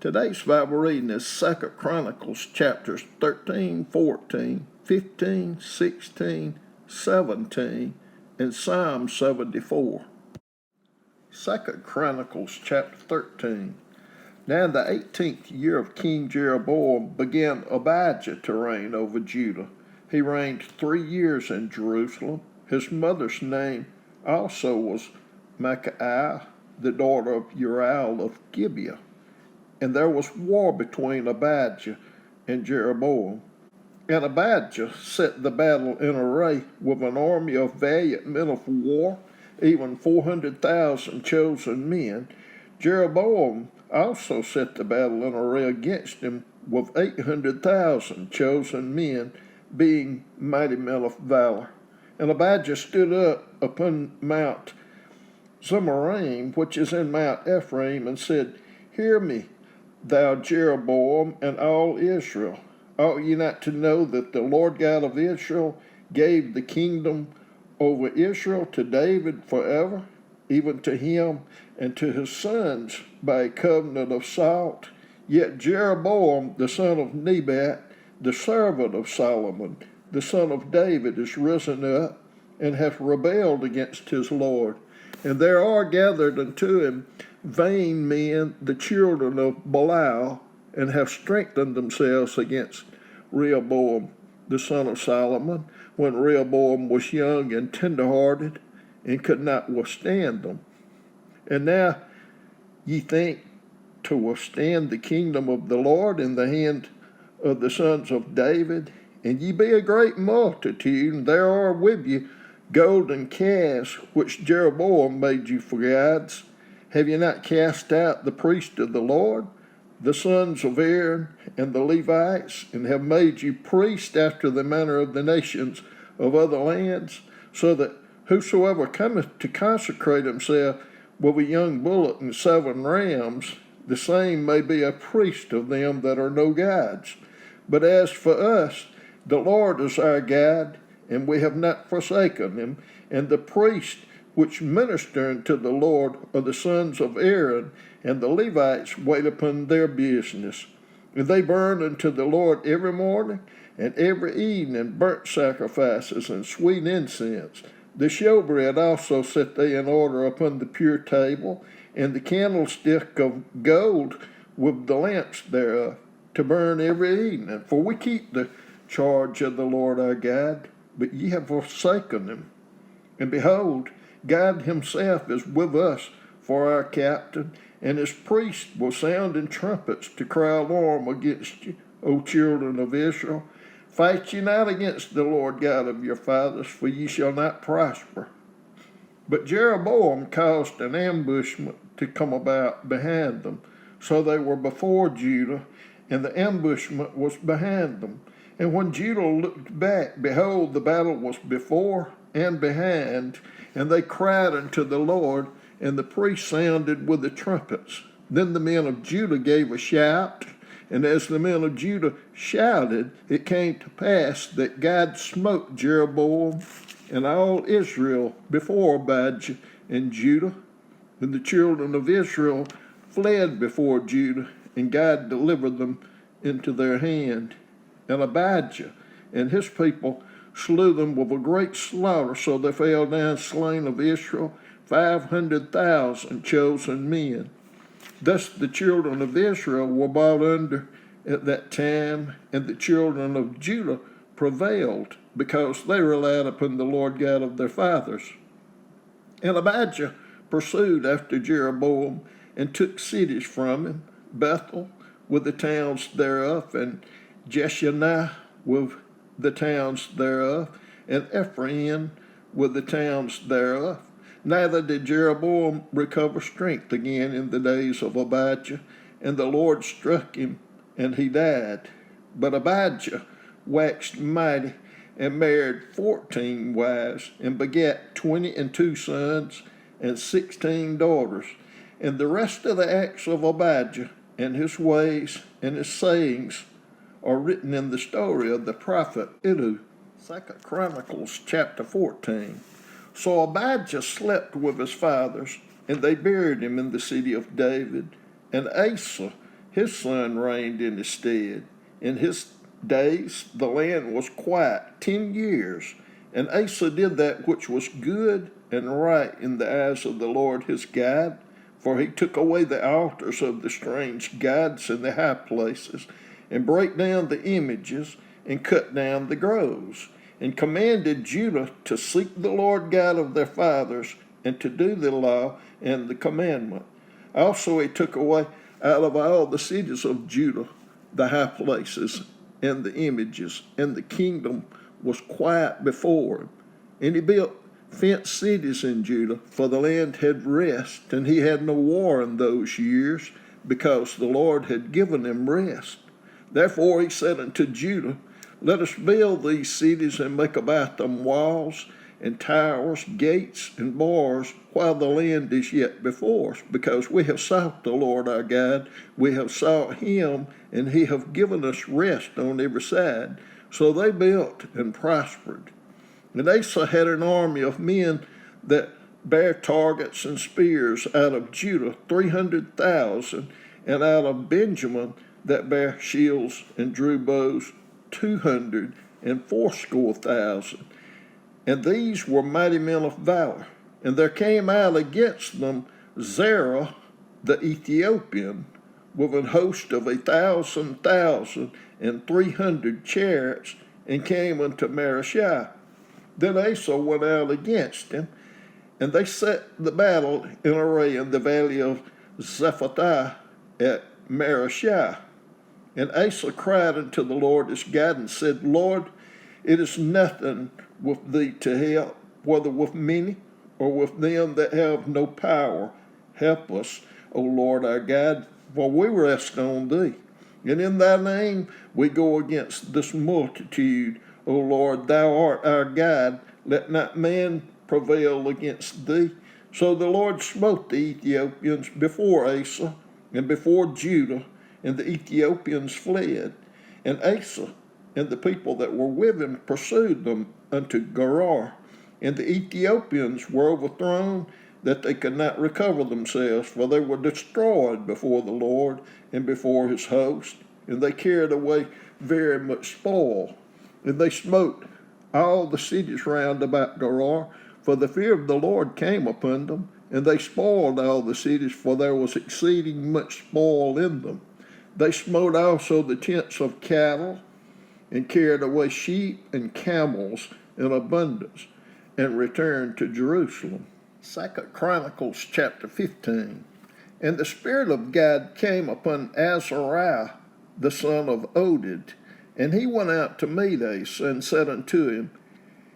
Today's Bible reading is 2 Chronicles chapters 13, 14, 15, 16, 17, and Psalm 74. 2 Chronicles chapter 13. Now in the 18th year of King Jeroboam began Abijah to reign over Judah. He reigned 3 years in Jerusalem. His mother's name also was Micaiah, the daughter of Uriel of Gibeah. And there was war between Abijah and Jeroboam. And Abijah set the battle in array with an army of valiant men of war, even 400,000 chosen men. Jeroboam also set the battle in array against him with 800,000 chosen men, being mighty men of valor. And Abijah stood up upon Mount Zemaraim, which is in Mount Ephraim, and said, Hear me, thou Jeroboam, and all Israel. Ought ye not to know that the Lord God of Israel gave the kingdom over Israel to David forever, even to him and to his sons by a covenant of salt? Yet Jeroboam, the son of Nebat, the servant of Solomon, the son of David, is risen up, and hath rebelled against his Lord. And there are gathered unto him vain men, the children of Belial, and have strengthened themselves against Rehoboam, the son of Solomon, when Rehoboam was young and tenderhearted, and could not withstand them. And now ye think to withstand the kingdom of the Lord in the hand of the sons of David, and ye be a great multitude, and there are with you golden calves, which Jeroboam made you for gods. Have ye not cast out the priests of the Lord, the sons of Aaron, and the Levites, and have made you priests after the manner of the nations of other lands, so that whosoever cometh to consecrate himself with a young bullock and 7 rams, the same may be a priest of them that are no gods. But as for us, the Lord is our God, and we have not forsaken him, and the priests which minister unto the Lord are the sons of Aaron, and the Levites wait upon their business. And they burn unto the Lord every morning and every evening burnt sacrifices and sweet incense. The showbread also set they in order upon the pure table, and the candlestick of gold with the lamps thereof, to burn every evening. For we keep the charge of the Lord our God, but ye have forsaken him. And behold, God himself is with us for our captain, and his priests will sound in trumpets to cry alarm against you, O children of Israel. Fight ye not against the Lord God of your fathers, for ye shall not prosper. But Jeroboam caused an ambushment to come about behind them. So they were before Judah, and the ambushment was behind them. And when Judah looked back, behold, the battle was before and behind, and they cried unto the Lord, and the priests sounded with the trumpets. Then the men of Judah gave a shout, and as the men of Judah shouted, it came to pass that God smote Jeroboam and all Israel before Abijah and Judah. And the children of Israel fled before Judah, and God delivered them into their hand. And Abijah and his people slew them with a great slaughter, so there fell down slain of Israel 500,000 chosen men. Thus the children of Israel were brought under at that time, and the children of Judah prevailed, because they relied upon the Lord God of their fathers. And Abijah pursued after Jeroboam, and took cities from him, Bethel with the towns thereof, and Jeshanah with the towns thereof, and Ephraim with the towns thereof. Neither did Jeroboam recover strength again in the days of Abijah, and the Lord struck him, and he died. But Abijah waxed mighty, and married 14 wives, and begat 22 sons, and 16 daughters. And the rest of the acts of Abijah, and his ways, and his sayings, are written in the story of the prophet Iddo. 2 Chronicles chapter 14. So Abijah slept with his fathers, and they buried him in the city of David. And Asa, his son reigned in his stead. In his days the land was quiet 10 years, and Asa did that which was good and right in the eyes of the Lord his God, for he took away the altars of the strange gods in the high places, and brake down the images, and cut down the groves, and commanded Judah to seek the Lord God of their fathers, and to do the law and the commandment. Also he took away out of all the cities of Judah the high places and the images, and the kingdom was quiet before him. And he built fenced cities in Judah, for the land had rest, and he had no war in those years, because the Lord had given him rest. Therefore he said unto Judah, Let us build these cities and make about them walls and towers, gates, and bars, while the land is yet before us, because we have sought the Lord our God, we have sought him, and he hath given us rest on every side. So they built and prospered. And Asa had an army of men that bare targets and spears out of Judah, 300,000, and out of Benjamin that bare shields and drew bows, 280,000. And these were mighty men of valor. And there came out against them Zerah the Ethiopian, with an host of 1,300 chariots, and came unto Mareshah. Then Asa went out against him, and they set the battle in array in the valley of Zephatah at Mareshah. And Asa cried unto the Lord his God, and said, Lord, it is nothing with thee to help, whether with many or with them that have no power. Help us, O Lord our God, for we rest on thee. And in thy name we go against this multitude. O Lord, thou art our God. Let not man prevail against thee. So the Lord smote the Ethiopians before Asa and before Judah, and the Ethiopians fled. And Asa and the people that were with him pursued them unto Gerar. And the Ethiopians were overthrown, that they could not recover themselves, for they were destroyed before the Lord and before his host. And they carried away very much spoil. And they smote all the cities round about Gerar, for the fear of the Lord came upon them. And they spoiled all the cities, for there was exceeding much spoil in them. They smote also the tents of cattle, and carried away sheep and camels in abundance, and returned to Jerusalem. 2 Chronicles chapter 15. And the Spirit of God came upon Azariah, the son of Oded, and he went out to meet Asa, and said unto him,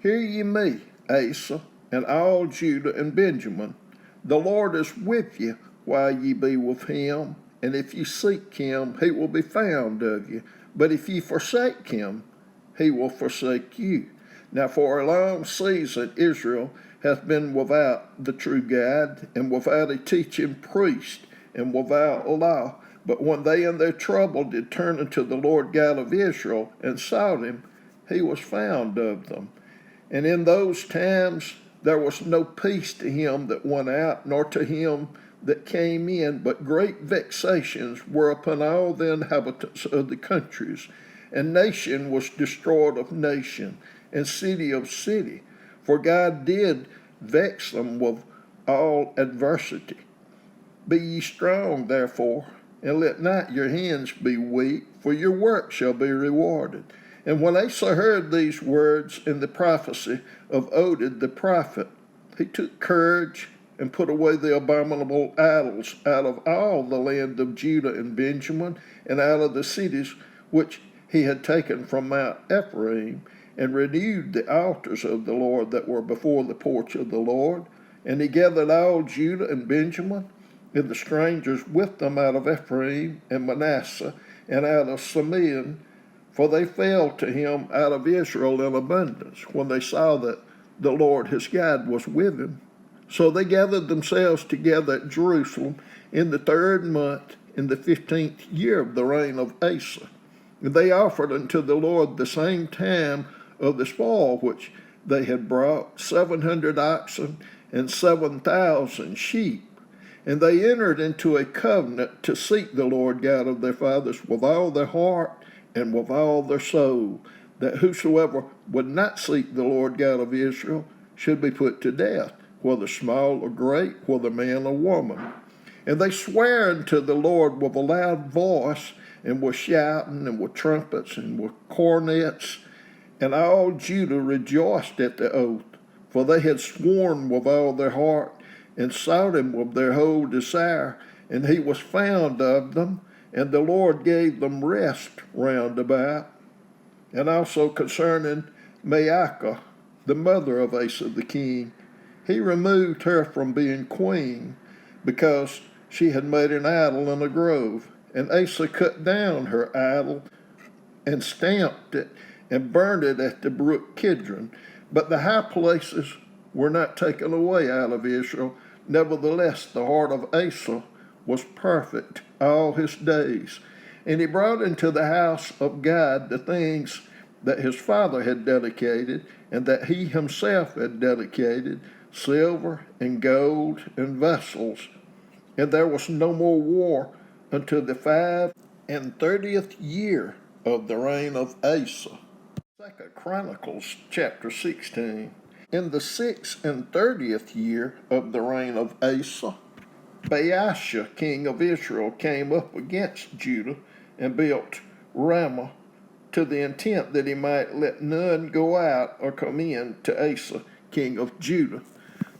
Hear ye me, Asa, and all Judah and Benjamin. The Lord is with you while ye be with him, and if ye seek him, he will be found of you. But if ye forsake him, he will forsake you. Now for a long season Israel hath been without the true God, and without a teaching priest, and without law. But when they in their trouble did turn unto the Lord God of Israel, and sought him, he was found of them. And in those times there was no peace to him that went out, nor to him that came in, but great vexations were upon all the inhabitants of the countries. And nation was destroyed of nation, and city of city. For God did vex them with all adversity. Be ye strong, therefore, and let not your hands be weak, for your work shall be rewarded. And when Asa heard these words in the prophecy of Oded the prophet, he took courage and put away the abominable idols out of all the land of Judah and Benjamin, and out of the cities which he had taken from Mount Ephraim, and renewed the altars of the Lord that were before the porch of the Lord. And he gathered all Judah and Benjamin, and the strangers with them out of Ephraim and Manasseh, and out of Simeon, for they fell to him out of Israel in abundance, when they saw that the Lord his God was with him. So they gathered themselves together at Jerusalem in the 3rd month, in the 15th year of the reign of Asa. And they offered unto the Lord the same time of the spoil which they had brought, 700 oxen and 7,000 sheep. And they entered into a covenant to seek the Lord God of their fathers with all their heart and with all their soul, that whosoever would not seek the Lord God of Israel should be put to death, whether small or great, whether man or woman. And they sware unto the Lord with a loud voice, and with shouting, and with trumpets, and with cornets. And all Judah rejoiced at the oath, for they had sworn with all their heart, and sought him with their whole desire, and he was found of them, and the Lord gave them rest round about. And also concerning Maacah, the mother of Asa the king, he removed her from being queen, because she had made an idol in a grove. And Asa cut down her idol, and stamped it, and burned it at the brook Kidron. But the high places were not taken away out of Israel. Nevertheless, the heart of Asa was perfect all his days. And he brought into the house of God the things that his father had dedicated, and that he himself had dedicated, silver and gold and vessels. And there was no more war until the 35th year of the reign of Asa. 2 Chronicles chapter 16. In the 36th year of the reign of Asa, Baasha, king of Israel, came up against Judah and built Ramah, to the intent that he might let none go out or come in to Asa, king of Judah.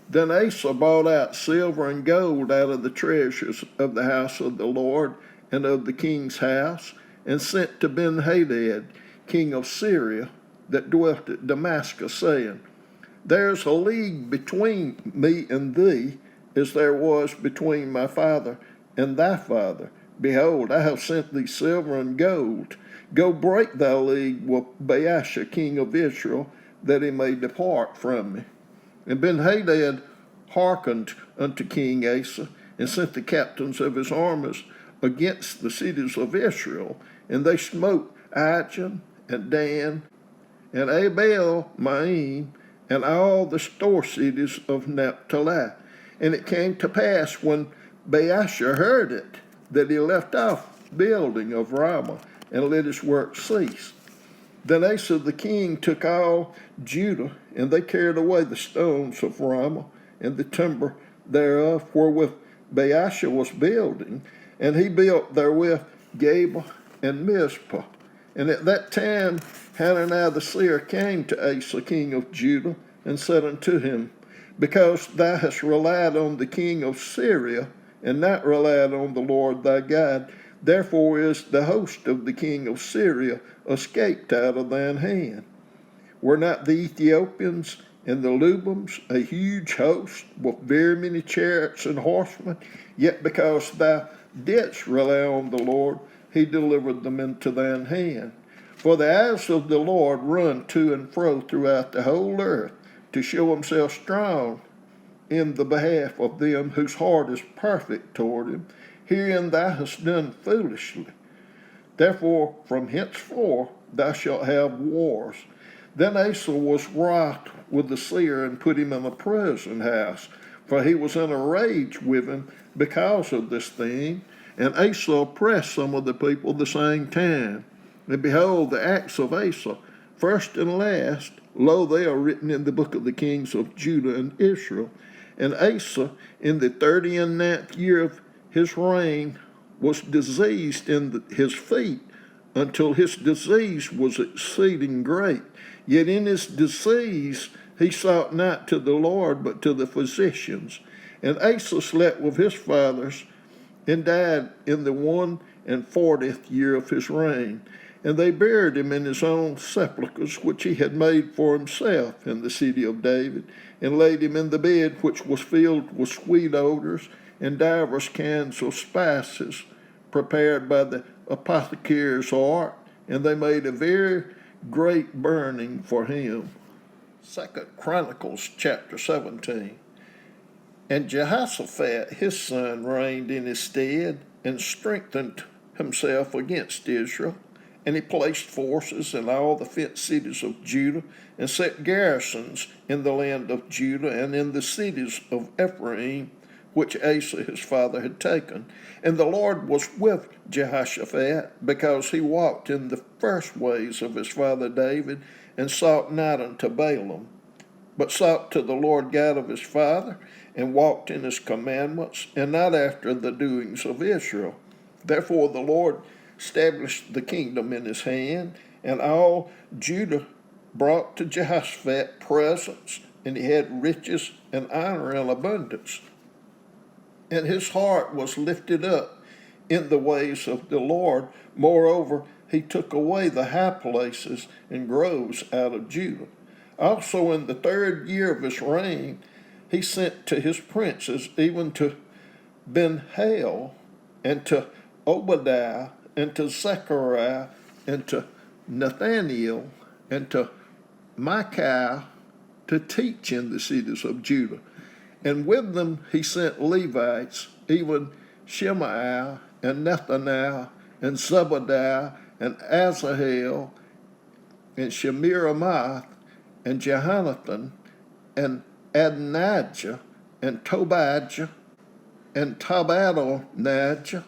Then Asa bought out silver and gold out of the treasures of the house of the Lord and of the king's house, and sent to Benhadad, king of Syria, that dwelt at Damascus, saying, There's a league between me and thee, as there was between my father and thy father. Behold, I have sent thee silver and gold. Go break thy league with Baasha, king of Israel, that he may depart from me. And Benhadad hearkened unto King Asa, and sent the captains of his armies against the cities of Israel, and they smote Aijalon and Dan and Abel Maim, and all the store cities of Naphtali. And it came to pass, when Baasha heard it, that he left off building of Ramah, and let his work cease. Then Asa the king took all Judah, and they carried away the stones of Ramah, and the timber thereof wherewith Baasha was building, and he built therewith Geba and Mizpah. And at that time Hananiah the seer came to Asa king of Judah, and said unto him, Because thou hast relied on the king of Syria, and not relied on the Lord thy God, therefore is the host of the king of Syria escaped out of thine hand. Were not the Ethiopians and the Lubims a huge host, with very many chariots and horsemen? Yet because thou didst rely on the Lord, he delivered them into thine hand. For the eyes of the Lord run to and fro throughout the whole earth, to show himself strong in the behalf of them whose heart is perfect toward him. Herein thou hast done foolishly. Therefore from henceforth thou shalt have wars. Then Asa was wroth with the seer, and put him in a prison house, for he was in a rage with him because of this thing. And Asa oppressed some of the people the same time. And behold, the acts of Asa, first and last, lo, they are written in the book of the kings of Judah and Israel. And Asa, in the 39th year of his reign, was diseased in his feet, until his disease was exceeding great. Yet in his disease he sought not to the Lord, but to the physicians. And Asa slept with his fathers, and died in the 41st year of his reign. And they buried him in his own sepulchres, which he had made for himself in the city of David, and laid him in the bed which was filled with sweet odors, and divers kinds of spices, prepared by the apothecary's art, and they made a very great burning for him. 2 Chronicles chapter 17. And Jehoshaphat his son reigned in his stead, and strengthened himself against Israel. And he placed forces in all the fenced cities of Judah, and set garrisons in the land of Judah, and in the cities of Ephraim, which Asa his father had taken. And the Lord was with Jehoshaphat, because he walked in the first ways of his father David, and sought not unto Baalim, but sought to the Lord God of his father, and walked in his commandments, and not after the doings of Israel. Therefore the Lord established the kingdom in his hand, and all Judah brought to Jehoshaphat presents, and he had riches and honor in abundance. And his heart was lifted up in the ways of the Lord. Moreover, he took away the high places and groves out of Judah. Also in the 3rd year of his reign, he sent to his princes, even to Ben-Hail, and to Obadiah, and to Zechariah, and to Nathaniel, and to Micaiah, to teach in the cities of Judah. And with them he sent Levites, even Shemaiah, and Nethaniah, and Zebadiah, and Asahel, and Shemiramoth, and Jehonathan, and Adonijah, and Tobijah, and Tobadonijah,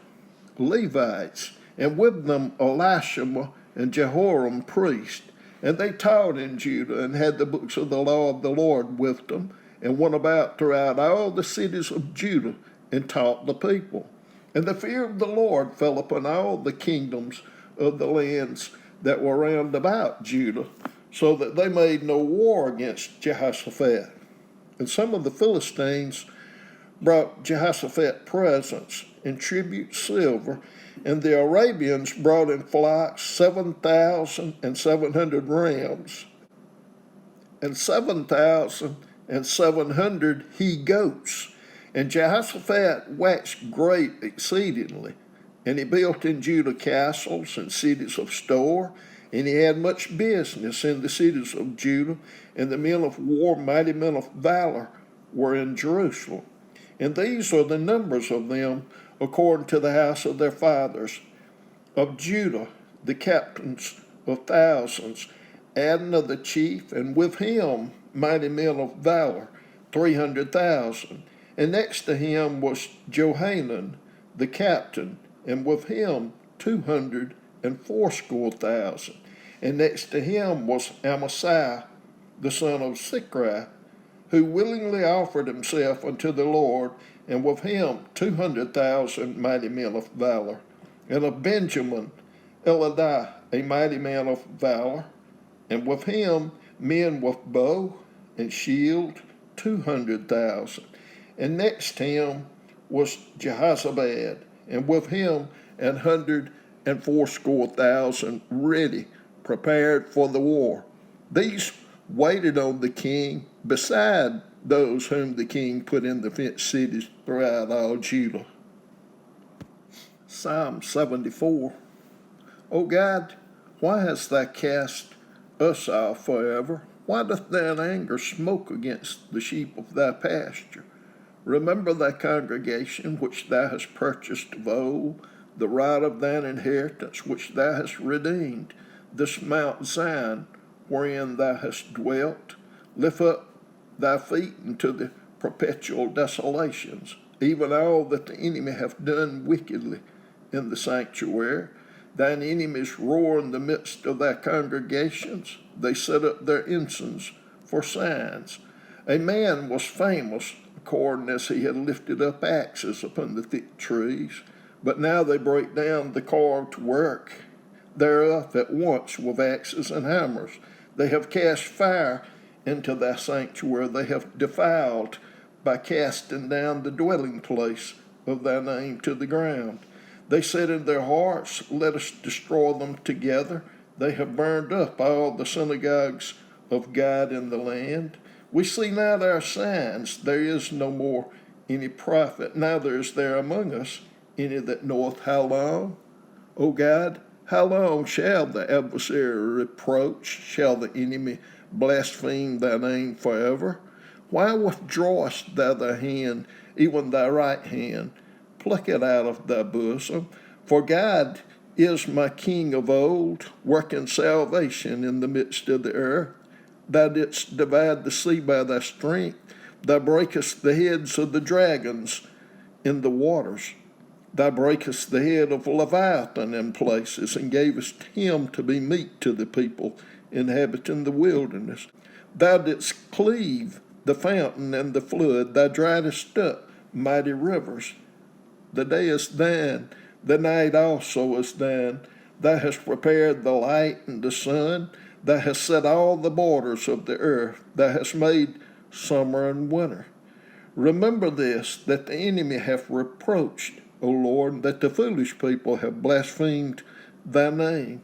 Levites, and with them Elishama and Jehoram priest. And they taught in Judah, and had the books of the law of the Lord with them, and went about throughout all the cities of Judah, and taught the people. And the fear of the Lord fell upon all the kingdoms of the lands that were round about Judah, so that they made no war against Jehoshaphat. And some of the Philistines brought Jehoshaphat presents and tribute silver, and the Arabians brought in flocks 7,700 rams, and 7,700 he goats. And Jehoshaphat waxed great exceedingly, and he built in Judah castles and cities of store, and he had much business in the cities of Judah, and the men of war, mighty men of valor, were in Jerusalem. And these are the numbers of them according to the house of their fathers. Of Judah, the captains of thousands, Adnah the chief, and with him mighty men of valor, 300,000. And next to him was Johanan the captain, and with him 280,000. And next to him was Amasai the son of Zichri, who willingly offered himself unto the Lord, and with him 200,000 mighty men of valor. And of Benjamin, Elidah, a mighty man of valor, and with him men with bow and shield, 200,000. And next to him was Jehozabad, and with him 180,000 ready, prepared for the war. These waited on the king, beside those whom the king put in the fenced cities throughout all Judah. Psalm 74. O God, why hast thou cast us off forever? Why doth thine anger smoke against the sheep of thy pasture? Remember thy congregation which thou hast purchased of old, the right of thine inheritance which thou hast redeemed, this Mount Zion wherein thou hast dwelt. Lift up thy feet into the perpetual desolations, even all that the enemy hath done wickedly in the sanctuary. Thine enemies roar in the midst of thy congregations. They set up their ensigns for signs. A man was famous according as he had lifted up axes upon the thick trees, but now they break down the carved work thereof at once with axes and hammers. They have cast fire into thy sanctuary. They have defiled by casting down the dwelling place of thy name to the ground. They said in their hearts, let us destroy them together. They have burned up all the synagogues of God in the land. We see now our signs. There is no more any prophet, neither is there among us any that knoweth how long. O God, how long shall the adversary reproach? Shall the enemy blaspheme thy name forever? Why withdrawest thou thy hand, even thy right hand? Pluck it out of thy bosom. For God is my King of old, working salvation in the midst of the earth. Thou didst divide the sea by thy strength. Thou breakest the heads of the dragons. in the waters. Thou breakest the head of Leviathan in places, and gavest him to be meat to the people inhabiting the wilderness. Thou didst cleave the fountain and the flood. Thou driedest up mighty rivers. The day is thine, the night also is thine. Thou hast prepared the light and the sun. Thou hast set all the borders of the earth. Thou hast made summer and winter. Remember this, that the enemy hath reproached, O Lord, that the foolish people have blasphemed thy name.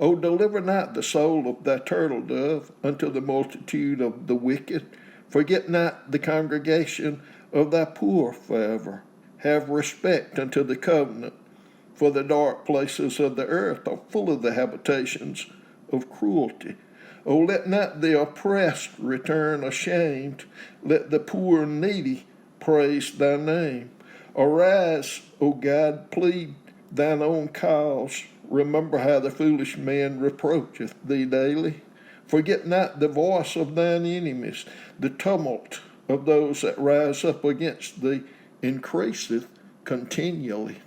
O deliver not the soul of thy turtle dove unto the multitude of the wicked. Forget not the congregation of thy poor forever. Have respect unto the covenant, for the dark places of the earth are full of the habitations of cruelty. O let not the oppressed return ashamed. Let the poor and needy praise thy name. Arise, O God, plead thine own cause. Remember how the foolish man reproacheth thee daily. Forget not the voice of thine enemies. The tumult of those that rise up against thee increaseth continually.